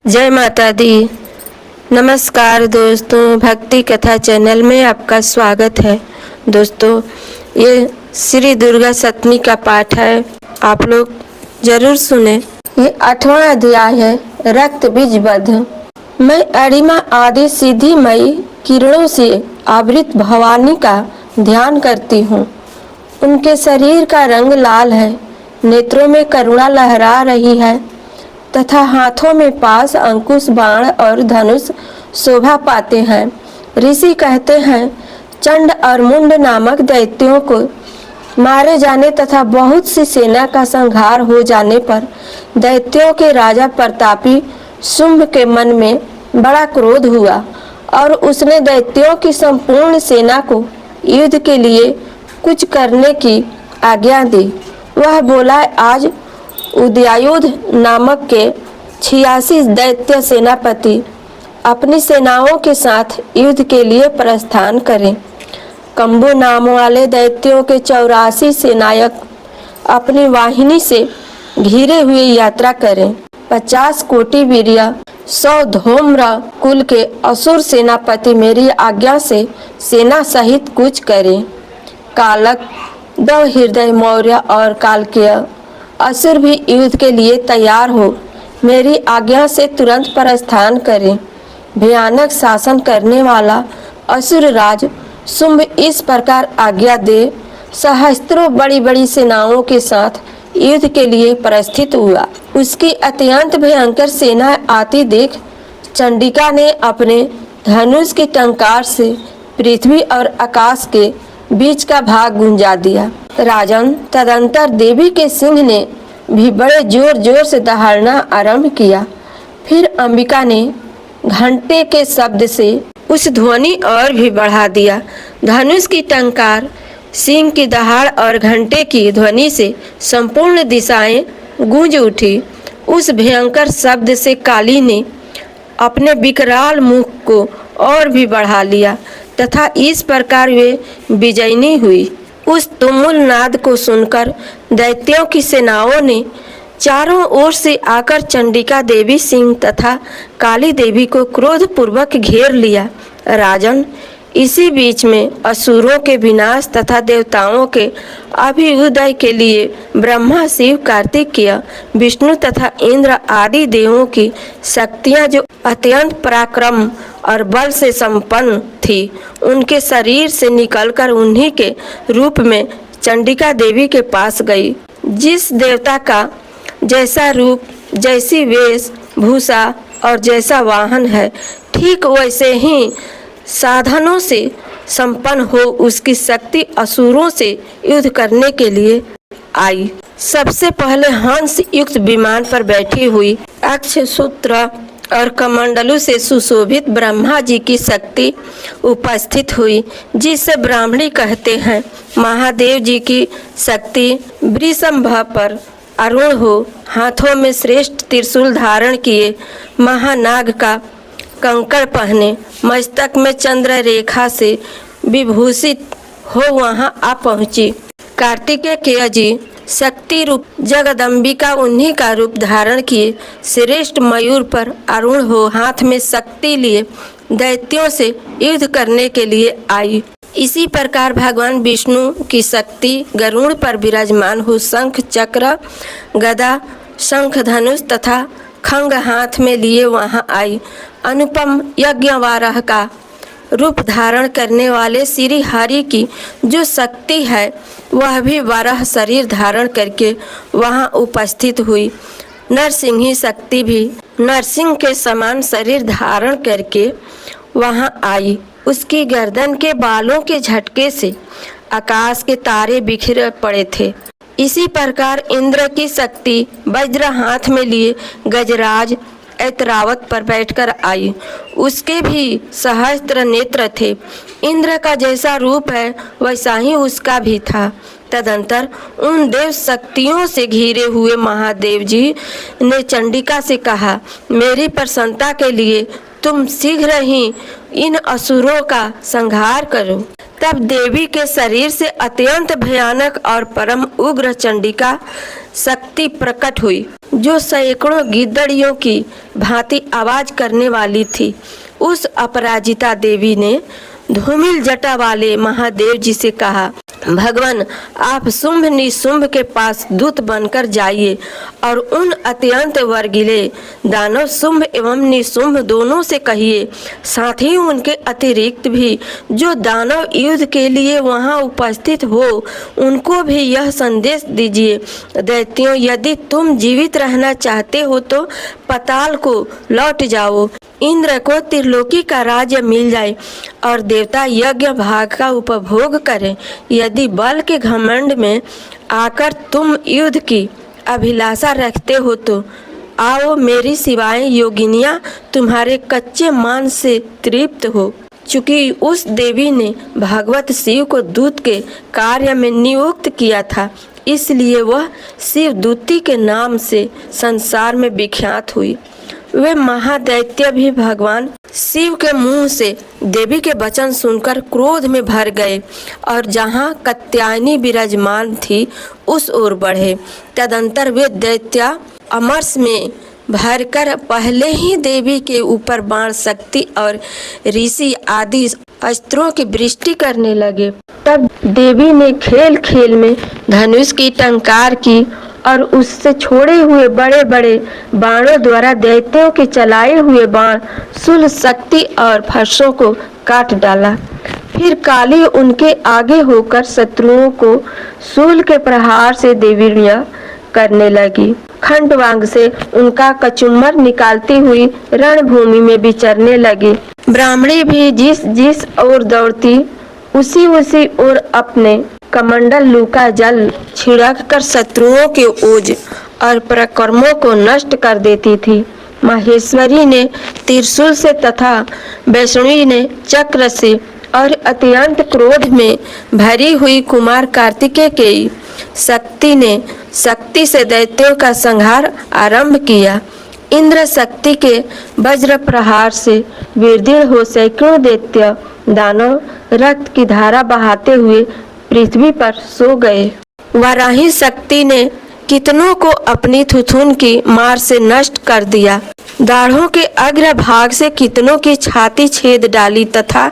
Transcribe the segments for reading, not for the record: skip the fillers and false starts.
जय माता दी। नमस्कार दोस्तों, भक्ति कथा चैनल में आपका स्वागत है। दोस्तों, ये श्री दुर्गा सप्तमी का पाठ है, आप लोग जरूर सुने। ये 8वां अध्याय है, रक्त बीज वध। मैं अरिमा आदि सिद्धिमयी किरणों से आवृत भवानी का ध्यान करती हूँ। उनके शरीर का रंग लाल है, नेत्रों में करुणा लहरा रही है तथा हाथों में पास, अंकुश, बाण और धनुष शोभा पाते हैं। ऋषि कहते हैं, चंड और मुंड नामक दैत्यों को मारे जाने तथा बहुत सी सेना का संहार हो जाने पर दैत्यों के राजा प्रतापी शुंभ के मन में बड़ा क्रोध हुआ और उसने दैत्यों की संपूर्ण सेना को युद्ध के लिए कुछ करने की आज्ञा दी। वह बोला, आज उदयायुध नामक के 86 दैत्य सेनापति अपनी सेनाओं के साथ युद्ध के लिए प्रस्थान करें। कंबु नाम वाले दैत्यों के 84 सेनायक अपनी वाहिनी से घिरे हुए यात्रा करें। 50 कोटि वीर्य 100 धूम्र कुल के असुर सेनापति मेरी आज्ञा से सेना सहित कूच करें। कालक, दव हृदय, मौर्य और कालकेय असुर भी युद्ध के लिए तैयार हो मेरी आज्ञा से तुरंत प्रस्थान करें। भयानक शासन करने वाला असुर राज शुंभ इस प्रकार आज्ञा दे सहस्त्रों बड़ी बड़ी सेनाओं के साथ युद्ध के लिए प्रस्थित हुआ। उसकी अत्यंत भयंकर सेना आती देख चंडिका ने अपने धनुष के टंकार से पृथ्वी और आकाश के बीच का भाग गुंजा दिया। राजन, तदंतर देवी के सिंह ने भी बड़े जोर जोर से दहाड़ना आरंभ किया। फिर अंबिका ने घंटे के शब्द से उस ध्वनि और भी बढ़ा दिया। धनुष की टंकार, सिंह की दहाड़ और घंटे की ध्वनि से संपूर्ण दिशाएं गूंज उठी। उस भयंकर शब्द से काली ने अपने विकराल मुख को और भी बढ़ा लिया तथा इस प्रकार वे विजयिनी हुई। उस तुमुल नाद को सुनकर दैत्यों की सेनाओं ने चारों ओर से आकर चंडिका देवी, सिंह तथा काली देवी को क्रोध पूर्वक घेर लिया। राजन, इसी बीच में असुरों के विनाश तथा देवताओं के अभ्युदय के लिए ब्रह्मा, शिव, कार्तिकेय, विष्णु तथा इंद्र आदि देवों की शक्तियां जो अत्यंत पराक्रम और बल से संपन्न थी, उनके शरीर से निकलकर उन्हीं के रूप में चंडिका देवी के पास गई। जिस देवता का जैसा रूप, जैसी वेश भूषा और जैसा वाहन है, ठीक वैसे ही साधनों से संपन्न हो उसकी शक्ति असुरों से युद्ध करने के लिए आई। सबसे पहले हंस युक्त विमान पर बैठी हुई अक्ष सूत्र और कमंडलू से सुशोभित ब्रह्मा जी की शक्ति उपस्थित हुई, जिसे ब्राह्मणी कहते हैं। महादेव जी की शक्ति वृषभ पर अरुण हो, हाथों में श्रेष्ठ त्रिशूल धारण किए, महानाग का कंकड़ पहने, मस्तक में चंद्र रेखा से विभूषित हो वहां आ पहुंची। कार्तिकेय जी शक्ति रूप जगदम्बिका उन्हीं का रूप धारण किए श्रेष्ठ मयूर पर आरूढ़ हो हाथ में शक्ति लिए दैत्यों से युद्ध करने के लिए आई। इसी प्रकार भगवान विष्णु की शक्ति गरुड़ पर विराजमान हो शंख, चक्र, गदा, शंख, धनुष तथा खंग हाथ में लिए वहां आई। अनुपम यज्ञवारह का रूप धारण करने वाले श्री हरि की जो शक्ति है, वह भी वाराह शरीर धारण करके वहां उपस्थित हुई। नरसिंही शक्ति भी नरसिंह के समान शरीर धारण करके वहां आई। उसकी गर्दन के बालों के झटके से आकाश के तारे बिखरे पड़े थे। इसी प्रकार इंद्र की शक्ति वज्र हाथ में लिए गजराज ऐतरावत पर बैठकर आई। उसके भी सहस्त्र नेत्र थे। इंद्र का जैसा रूप है वैसा ही उसका भी था। तदंतर उन देव शक्तियों से घिरे हुए महादेव जी ने चंडिका से कहा, मेरी प्रसन्नता के लिए तुम शीघ्र ही इन असुरों का संहार करो। तब देवी के शरीर से अत्यंत भयानक और परम उग्र चंडिका शक्ति प्रकट हुई, जो सैकड़ों गिद्दड़ियों की भांति आवाज करने वाली थी। उस अपराजिता देवी ने धूमिल जटा वाले महादेव जी से कहा, भगवान, आप शुंभ निशुंभ के पास दूत बनकर जाइए और उन अत्यंत वर्गीले दानव शुंभ एवं निशुंभ दोनों से कहिए, साथ ही उनके अतिरिक्त भी जो दानव युद्ध के लिए वहां उपस्थित हो उनको भी यह संदेश दीजिए, दैत्यों, यदि तुम जीवित रहना चाहते हो तो पाताल को लौट जाओ, इंद्र को त्रिलोकी का राज्य मिल जाए और देवता यज्ञ भाग का उपभोग करें। यदि बल के घमंड में आकर तुम युद्ध की अभिलाषा रखते हो तो आओ, मेरी सिवाय योगिनियां तुम्हारे कच्चे मांस से तृप्त हो। चूंकि उस देवी ने भगवत शिव को दूत के कार्य में नियुक्त किया था, इसलिए वह शिव दूती के नाम से संसार में विख्यात हुई। वे महादैत्य भी भगवान शिव के मुंह से देवी के वचन सुनकर क्रोध में भर गए और जहां कात्यायनी विराजमान थी उस ओर बढ़े। तदंतर वे दैत्य अमरस में भरकर पहले ही देवी के ऊपर बाण शक्ति और ऋषि आदि अस्त्रों की वृष्टि करने लगे। तब देवी ने खेल खेल में धनुष की टंकार की और उससे छोड़े हुए बड़े बड़े बाणों द्वारा दैत्यों के चलाए हुए बाण शूल शक्ति और फर्शों को काट डाला। फिर काली उनके आगे होकर शत्रुओं को शूल के प्रहार से देवीरिया करने लगी। खंडवांग से उनका कचुम्बर निकालती हुई रणभूमि में विचरने लगी। ब्राह्मणी भी जिस जिस ओर दौड़ती उसी उसी ओर अपने कमंडल लूका जल छिड़क कर शत्रुओं के ओज और पराक्रमों को नष्ट कर देती थी। माहेश्वरी ने त्रिशूल से तथा वैष्णवी ने चक्र से और अत्यंत क्रोध में भरी हुई कुमार कार्तिकेय की शक्ति ने शक्ति से दैत्यों का संहार आरंभ किया। इंद्र शक्ति के वज्र प्रहार से विदीर्ण हो सैकड़ों दैत्य दानव रक्त की धारा बहाते हुए पृथ्वी पर सो गए। वाराही शक्ति ने कितनों को अपनी थुथुन की मार से नष्ट कर दिया। दाढ़ों के अग्र भाग से कितनों की छाती छेद डाली तथा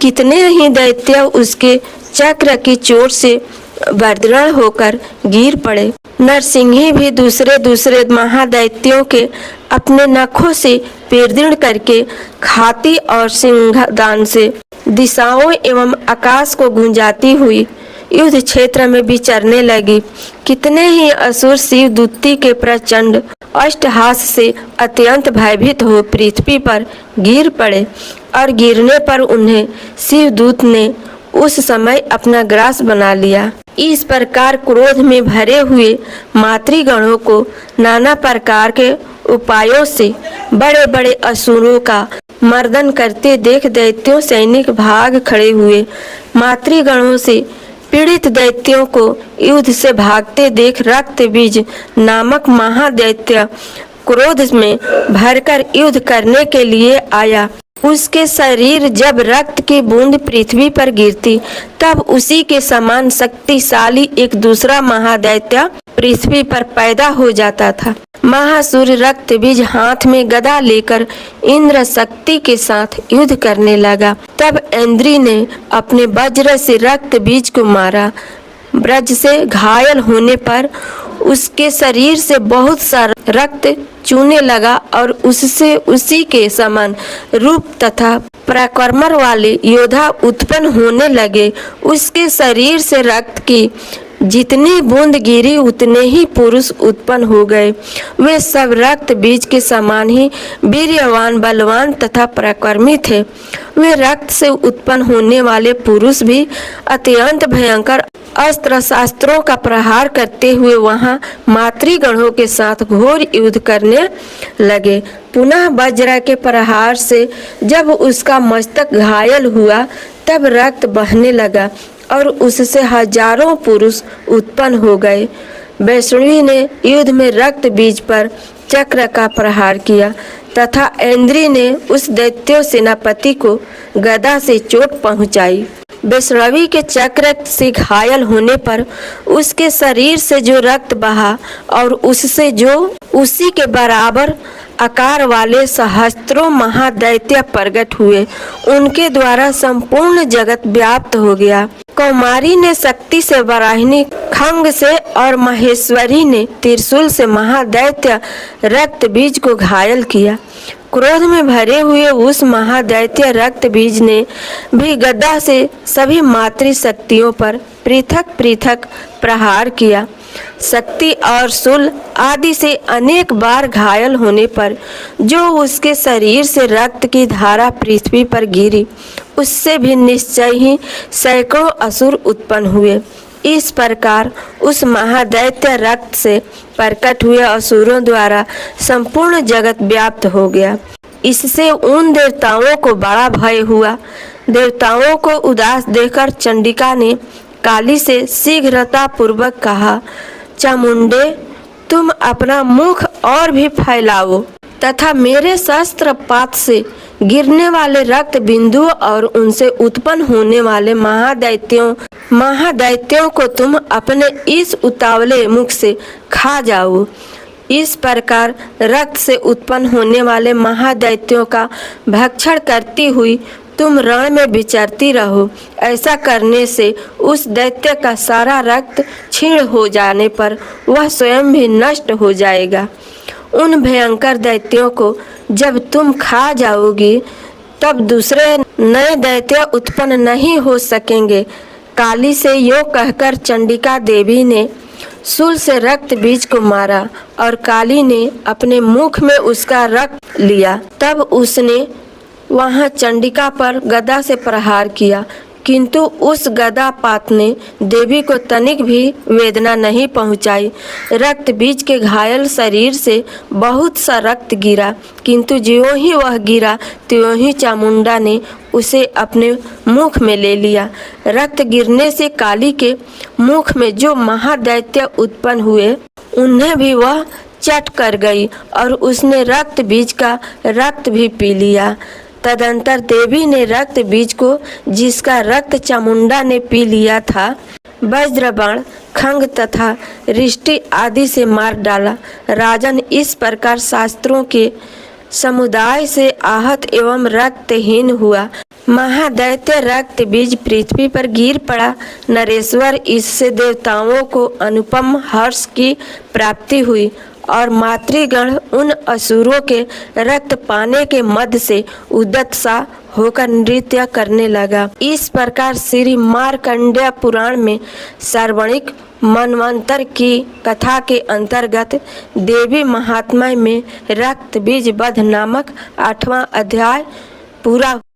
कितने ही दैत्य उसके चक्र की चोट से वर्दृढ़ होकर गिर पड़े। नरसिंही भी दूसरे दूसरे महादैत्यों के अपने नखों से पेरदीर्ण करके खाती और सिंहदान से दिशाओं एवं आकाश को गुंजाती हुई युद्ध क्षेत्र में विचरने लगी। कितने ही असुर शिव दूती के प्रचंड अष्टहास से अत्यंत भयभीत हो पृथ्वी पर गिर पड़े और गिरने पर उन्हें शिव दूत ने उस समय अपना ग्रास बना लिया। इस प्रकार क्रोध में भरे हुए मातृगणों को नाना प्रकार के उपायों से बड़े बड़े असुरों का मर्दन करते देख दैत्यों सैनिक भाग खड़े हुए। मातृगणों से पीड़ित दैत्यों को युद्ध से भागते देख रक्त बीज नामक महादैत्य क्रोध में भरकर युद्ध करने के लिए आया। उसके शरीर जब रक्त की बूंद पृथ्वी पर गिरती तब उसी के समान शक्तिशाली एक दूसरा महादैत्य पृथ्वी पर पैदा हो जाता था। महासुर रक्त बीज हाथ में गदा लेकर इंद्र शक्ति के साथ युद्ध करने लगा। तब इंद्री ने अपने वज्र से रक्त बीज को मारा। ब्रज से घायल होने पर उसके शरीर से बहुत सारा रक्त चूने लगा और उससे उसी के समान रूप तथा पराक्रम वाले योद्धा उत्पन्न होने लगे। उसके शरीर से रक्त की जितनी बूंद गिरी उतने ही पुरुष उत्पन्न हो गए। वे सब रक्त बीज के समान ही वीर्यवान, बलवान तथा पराक्रमी थे। वे रक्त से उत्पन्न होने वाले पुरुष भी अत्यंत भयंकर अस्त्र शास्त्रों का प्रहार करते हुए वहां मातृगणों के साथ घोर युद्ध करने लगे। पुनः वज्र के प्रहार से जब उसका मस्तक घायल हुआ तब रक्त बहने लगा और उससे हजारों पुरुष उत्पन्न हो गए। वैष्णवी ने युद्ध में रक्त बीज पर चक्र का प्रहार किया तथा इंद्री ने उस दैत्य सेनापति को गदा से चोट पहुंचाई। वैष्णवी के चक्र से घायल होने पर उसके शरीर से जो रक्त बहा और उससे जो उसी के बराबर आकार वाले सहस्त्रों महादैत्य प्रकट हुए, उनके द्वारा संपूर्ण जगत व्याप्त हो गया। कौमारी ने शक्ति से वराहिनी खंग से और महेश्वरी ने त्रिशूल से महादैत्य रक्त बीज को घायल किया। क्रोध में भरे हुए उस महादैत्य रक्त बीज ने भी गदा से सभी मातृ शक्तियों पर पृथक पृथक प्रहार किया। शक्ति और शूल आदि से अनेक बार घायल होने पर जो उसके शरीर से रक्त की धारा पृथ्वी पर गिरी, उससे भी निश्चय ही सैकड़ों असुर उत्पन्न हुए। इस प्रकार उस महादैत्य रक्त से प्रकट हुए असुरों द्वारा संपूर्ण जगत व्याप्त हो गया। इससे उन देवताओं को बड़ा भय हुआ। देवताओं को उदास देखकर चंडिका ने काली से शीघ्रता पूर्वक कहा, चामुंडे, तुम अपना मुख और भी फैलाओ तथा मेरे शस्त्र पात से गिरने वाले रक्त बिंदुओं और उनसे उत्पन्न होने वाले महादैत्यों को तुम अपने इस उतावले मुख से खा जाओ। इस प्रकार रक्त से उत्पन्न होने वाले महादैत्यों का भक्षण करती हुई तुम रण में विचरती रहो। ऐसा करने से उस दैत्य का सारा रक्त क्षीण हो जाने पर वह स्वयं भी नष्ट हो जाएगा। उन भयंकर दैत्यों को जब तुम खा जाओगी तब दूसरे नए दैत्य उत्पन्न नहीं हो सकेंगे। काली से यो कहकर चंडिका देवी ने शूल से रक्त बीज को मारा और काली ने अपने मुख में उसका रक्त लिया। तब उसने वहां चंडिका पर गदा से प्रहार किया, किंतु उस गदा पात ने देवी को तनिक भी वेदना नहीं पहुंचाई। रक्त बीज के घायल शरीर से बहुत सा रक्त गिरा, किंतु ज्यों ही वह गिरा त्यों ही चामुंडा ने उसे अपने मुख में ले लिया। रक्त गिरने से काली के मुख में जो महादैत्य उत्पन्न हुए, उन्हें भी वह चट कर गई और उसने रक्त बीज का रक्त भी पी लिया। तदंतर देवी ने रक्त बीज को, जिसका रक्त चामुंडा ने पी लिया था, वज्रबाण, खंग तथा रिष्टि आदि से मार डाला। राजन, इस प्रकार शास्त्रों के समुदाय से आहत एवं रक्तहीन हुआ महादैत्य रक्त बीज पृथ्वी पर गिर पड़ा। नरेश्वर, इससे देवताओं को अनुपम हर्ष की प्राप्ति हुई और मातृगण उन असुरों के रक्त पाने के मध्य से उद्यत सा होकर नृत्य करने लगा। इस प्रकार श्री मार्कंडेय पुराण में सार्वणिक मनवंतर की कथा के अंतर्गत देवी महात्म्य में रक्त बीज वध नामक 8वां अध्याय पूरा